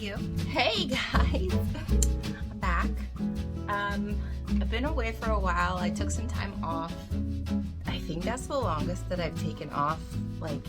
you. Hey guys, I'm back. I've been away for a while. I took some time off. I think that's the longest that I've taken off, like,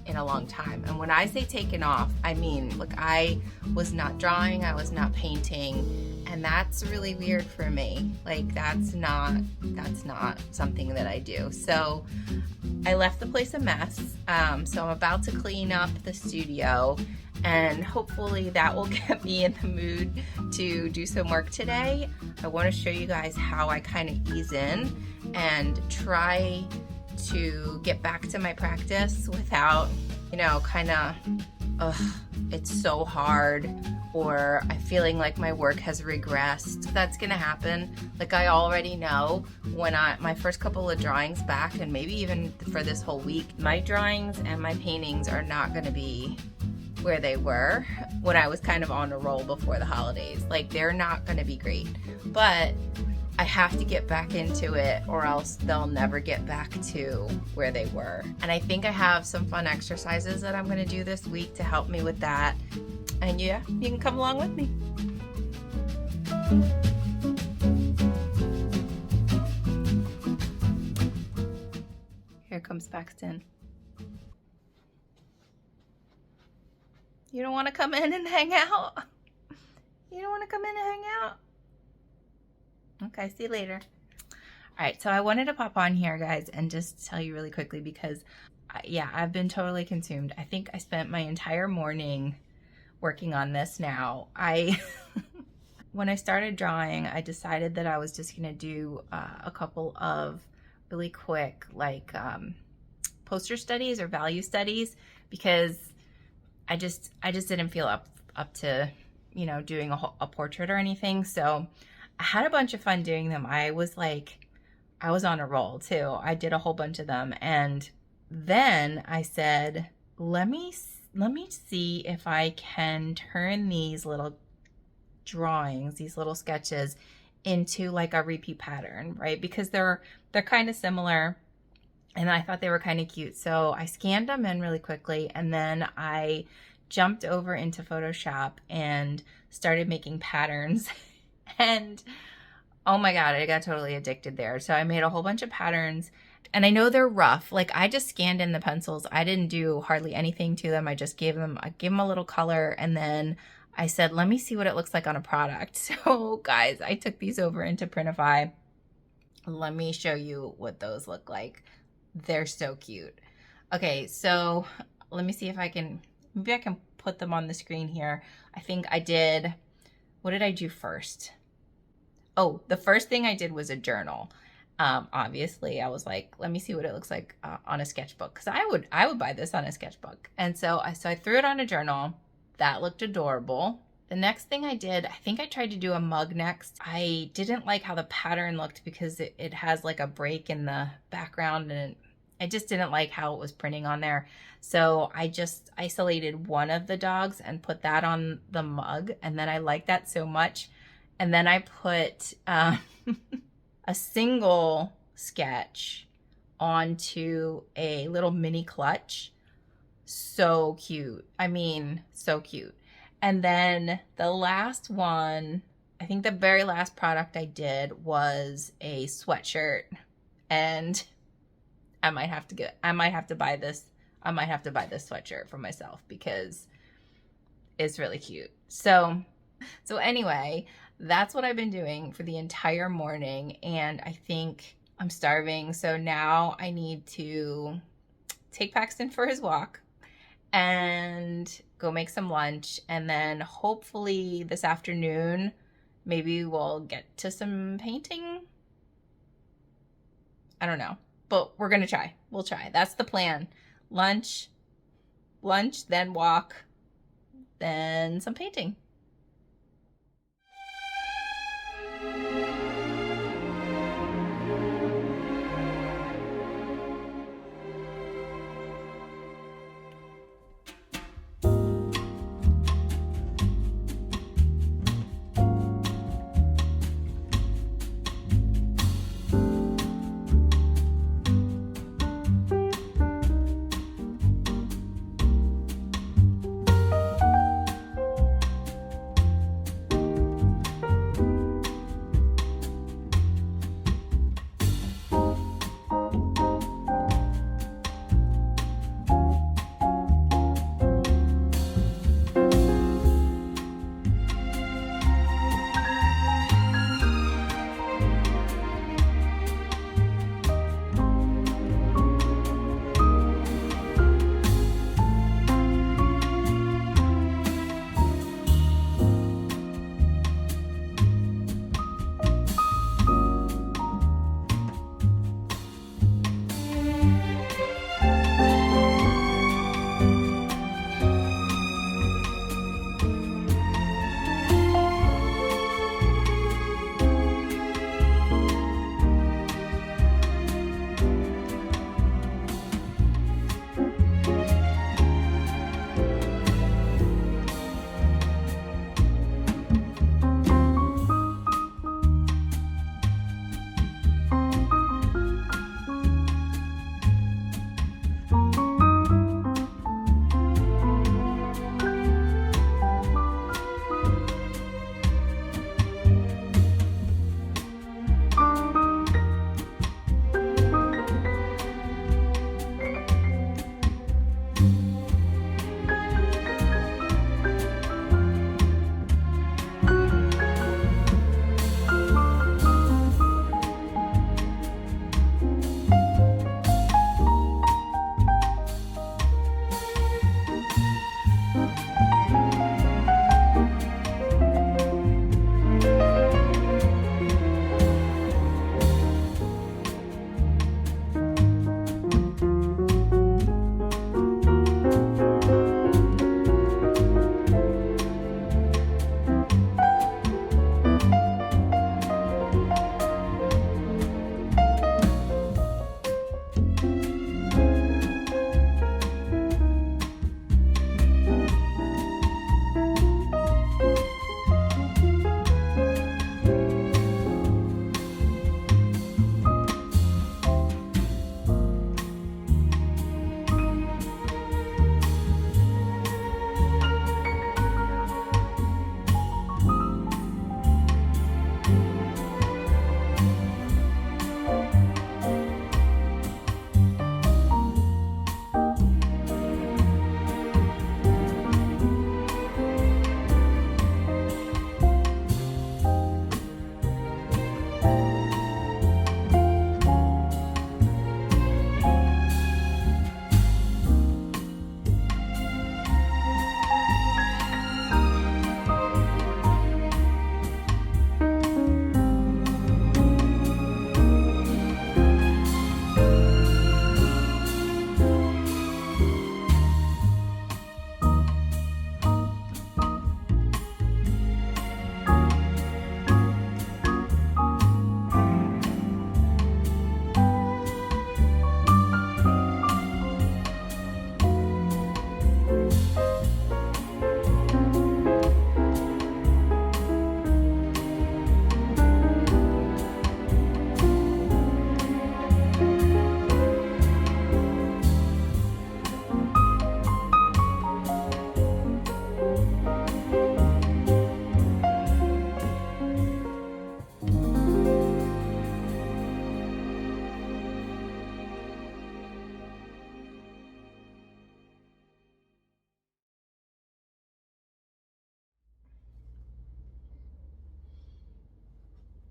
in a long time. And when I say taken off, I mean, look, I was not drawing, I was not painting, and that's really weird for me. Like, that's not something that I do. So I left the place a mess. So I'm about to clean up the studio, and hopefully that will get me in the mood to do some work today. I want to show you guys how I kind of ease in and try to get back to my practice without, you know, kind of, it's so hard, or I'm feeling like my work has regressed. That's gonna happen. Like, I already know when my first couple of drawings back, and maybe even for this whole week, my drawings and my paintings are not gonna be where they were when I was kind of on a roll before the holidays. Like, they're not gonna be great, but I have to get back into it, or else they'll never get back to where they were. And I think I have some fun exercises that I'm gonna do this week to help me with that. And yeah, you can come along with me. Here comes Paxton. You don't want to come in and hang out? You don't want to come in and hang out? Okay, see you later. All right, so I wanted to pop on here, guys, and just tell you really quickly because, yeah, I've been totally consumed. I think I spent my entire morning working on this now. When I started drawing, I decided that I was just gonna do a couple of really quick, like, poster studies or value studies, because I just didn't feel up to, you know, doing a portrait or anything. So I had a bunch of fun doing them. I was on a roll too. I did a whole bunch of them, and then I said, let me see if I can turn these little drawings, these little sketches, into like a repeat pattern, right? Because they're kind of similar, and I thought they were kind of cute. So I scanned them in really quickly, and then I jumped over into Photoshop and started making patterns. And oh my God, I got totally addicted there. So I made a whole bunch of patterns, and I know they're rough. Like, I just scanned in the pencils. I didn't do hardly anything to them. I just gave them a little color, and then I said, let me see what it looks like on a product. So guys, I took these over into Printify. Let me show you what those look like. They're so cute. Okay, so let me see if maybe I can put them on the screen here. I think I did, what did I do first? Oh, the first thing I did was a journal. Obviously, I was like, let me see what it looks like on a sketchbook, because I would buy this on a sketchbook. And so I threw it on a journal. That looked adorable. The next thing I did, I think I tried to do a mug next. I didn't like how the pattern looked because it has like a break in the background, and I just didn't like how it was printing on there. So I just isolated one of the dogs and put that on the mug, and then I liked that so much. And then I put a single sketch onto a little mini clutch. So cute. I mean, so cute. And then the last one, I think the very last product I did was a sweatshirt, and I might have to buy this sweatshirt for myself because it's really cute. So anyway, that's what I've been doing for the entire morning, and I think I'm starving. So now I need to take Paxton for his walk and go make some lunch, and then hopefully this afternoon maybe we'll get to some painting. I don't know, but we're gonna try. We'll try. That's the plan. Lunch, then walk, then some painting.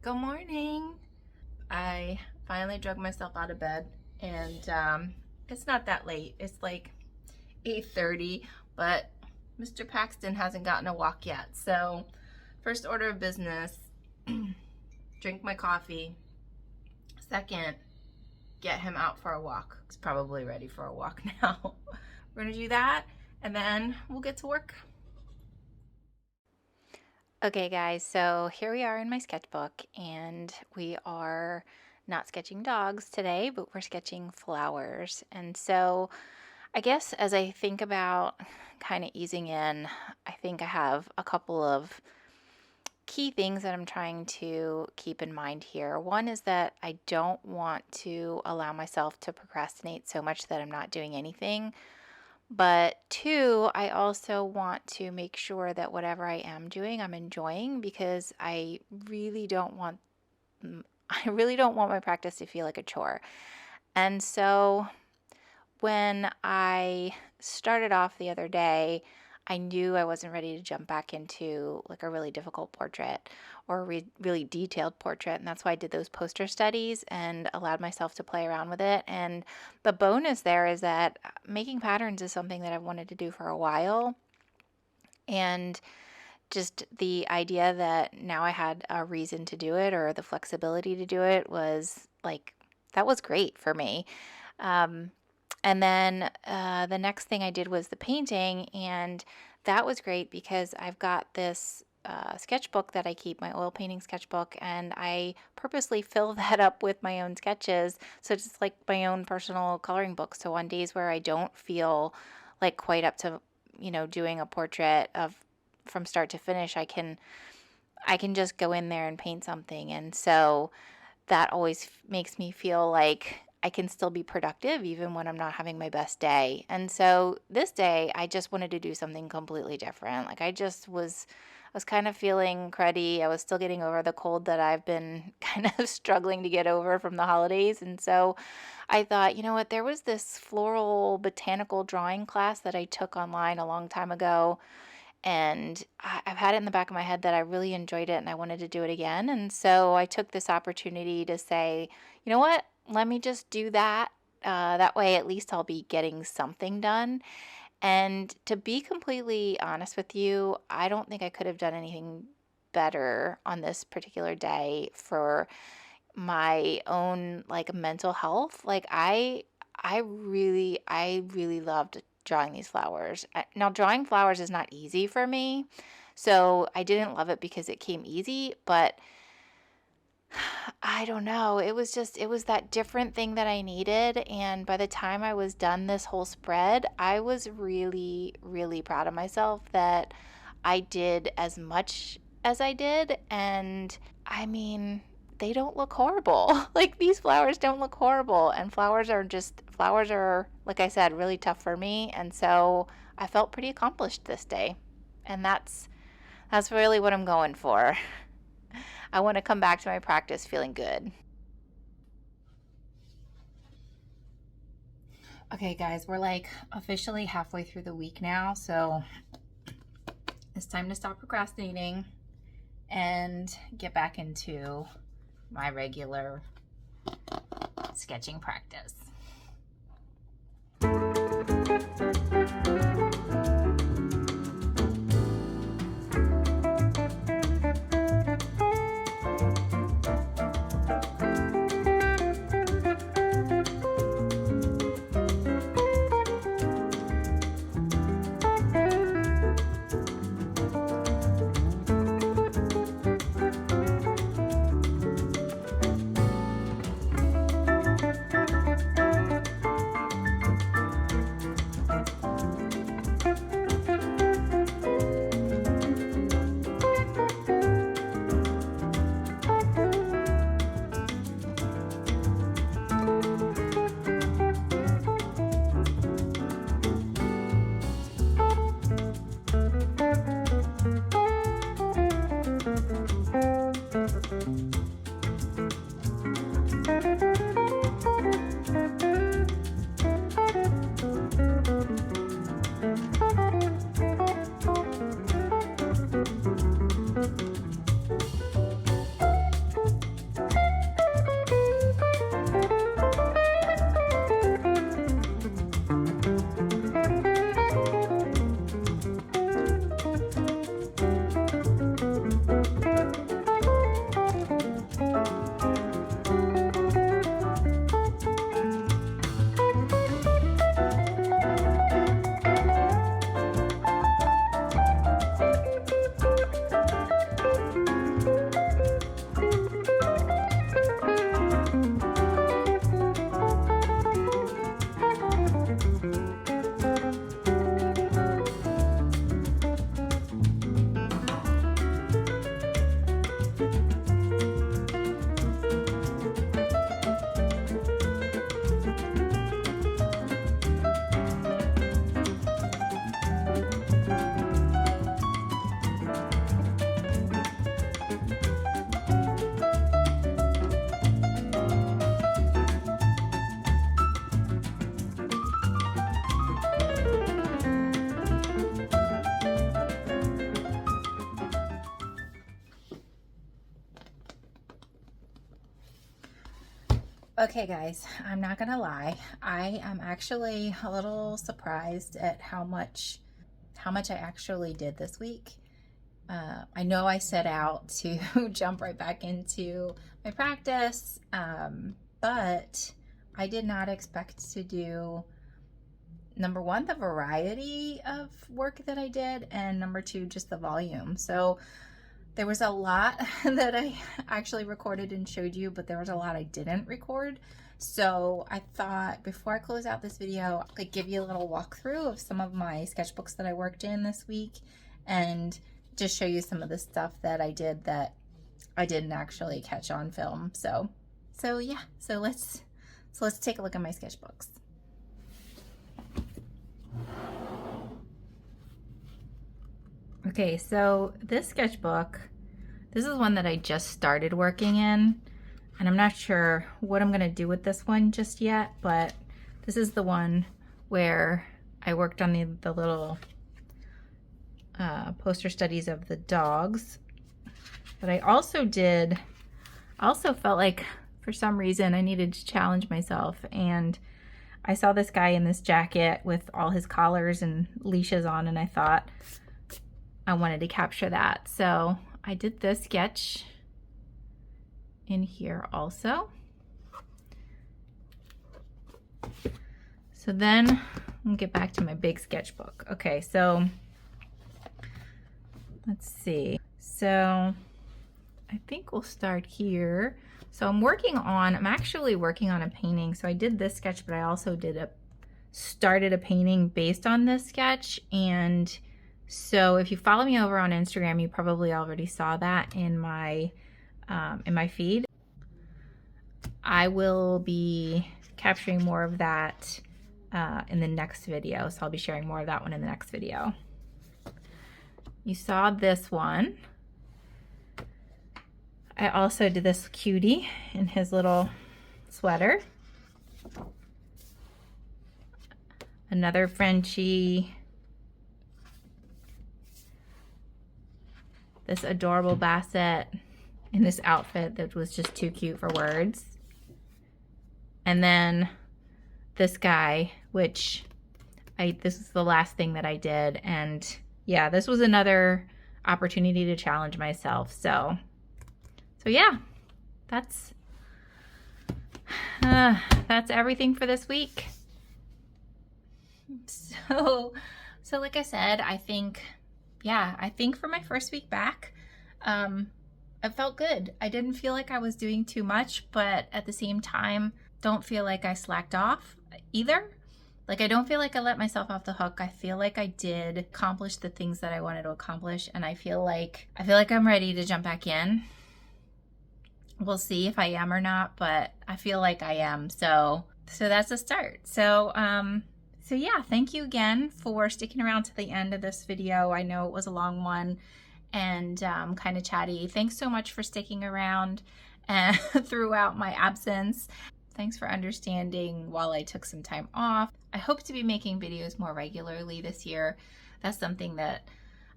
Good morning. I finally drug myself out of bed, and it's not that late. It's like 8:30, but Mr. Paxton hasn't gotten a walk yet. So, first order of business, drink my coffee. Second, get him out for a walk. He's probably ready for a walk now. We're gonna do that, and then we'll get to work. Okay, guys, so here we are in my sketchbook, and we are not sketching dogs today, but we're sketching flowers. And so I guess as I think about kind of easing in, I think I have a couple of key things that I'm trying to keep in mind here. One is that I don't want to allow myself to procrastinate so much that I'm not doing anything. But two, I also want to make sure that whatever I am doing, I'm enjoying, because I really don't want my practice to feel like a chore. And so when I started off the other day, I knew I wasn't ready to jump back into like a really difficult portrait or a really detailed portrait. And that's why I did those poster studies and allowed myself to play around with it. And the bonus there is that making patterns is something that I've wanted to do for a while. And just the idea that now I had a reason to do it, or the flexibility to do it, was like, that was great for me. And then the next thing I did was the painting, and that was great because I've got this sketchbook that I keep, my oil painting sketchbook, and I purposely fill that up with my own sketches. So it's like my own personal coloring book. So on days where I don't feel like quite up to, doing a portrait of from start to finish, I can just go in there and paint something. And so that always makes me feel like I can still be productive even when I'm not having my best day. And so this day, I just wanted to do something completely different. Like I was kind of feeling cruddy. I was still getting over the cold that I've been kind of struggling to get over from the holidays. And so I thought, you know what, there was this floral botanical drawing class that I took online a long time ago. And I've had it in the back of my head that I really enjoyed it and I wanted to do it again. And so I took this opportunity to say, you know what, let me just do that. That way, at least I'll be getting something done. And to be completely honest with you, I don't think I could have done anything better on this particular day for my own like mental health. Like I really loved drawing these flowers. Now, drawing flowers is not easy for me, so I didn't love it because it came easy, but I don't know. It was that different thing that I needed. And by the time I was done this whole spread, I was really, really proud of myself that I did as much as I did. And I mean, they don't look horrible. Like these flowers don't look horrible. And flowers are, like I said, really tough for me. And so I felt pretty accomplished this day. And that's really what I'm going for. I want to come back to my practice feeling good. Okay, guys, we're like officially halfway through the week now, so it's time to stop procrastinating and get back into my regular sketching practice. Okay guys, I'm not gonna lie. I am actually a little surprised at how much I actually did this week. I know I set out to jump right back into my practice, but I did not expect to do, number one, the variety of work that I did, and number two, just the volume. So there was a lot that I actually recorded and showed you, but there was a lot I didn't record. So I thought before I close out this video, I could give you a little walkthrough of some of my sketchbooks that I worked in this week and just show you some of the stuff that I did that I didn't actually catch on film. So yeah, so let's take a look at my sketchbooks. Okay, so this sketchbook, this is one that I just started working in, and I'm not sure what I'm gonna do with this one just yet, but this is the one where I worked on the little poster studies of the dogs. But I also felt like for some reason I needed to challenge myself, and I saw this guy in this jacket with all his collars and leashes on, and I thought I wanted to capture that. So I did this sketch in here also. So then I'll get back to my big sketchbook. Okay, so let's see. So I think we'll start here. So I'm actually working on a painting. So I did this sketch, but I also started a painting based on this sketch. And so if you follow me over on Instagram, you probably already saw that in my feed. I will be capturing more of that in the next video. So I'll be sharing more of that one in the next video. You saw this one. I also did this cutie in his little sweater. Another Frenchie. This adorable basset in this outfit that was just too cute for words. And then this guy, which this is the last thing that I did. And yeah, this was another opportunity to challenge myself. So yeah, that's everything for this week. So like I said, I think for my first week back, it felt good. I didn't feel like I was doing too much, but at the same time, don't feel like I slacked off either. Like, I don't feel like I let myself off the hook. I feel like I did accomplish the things that I wanted to accomplish, and I feel like I'm ready to jump back in. We'll see if I am or not, but I feel like I am. So that's a start. So yeah, thank you again for sticking around to the end of this video. I know it was a long one and kind of chatty. Thanks so much for sticking around and throughout my absence. Thanks for understanding while I took some time off. I hope to be making videos more regularly this year. That's something that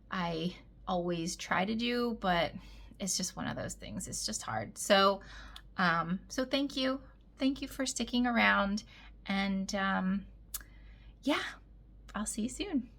I always try to do, but it's just one of those things. It's just hard. So thank you. Thank you for sticking around. And yeah, I'll see you soon.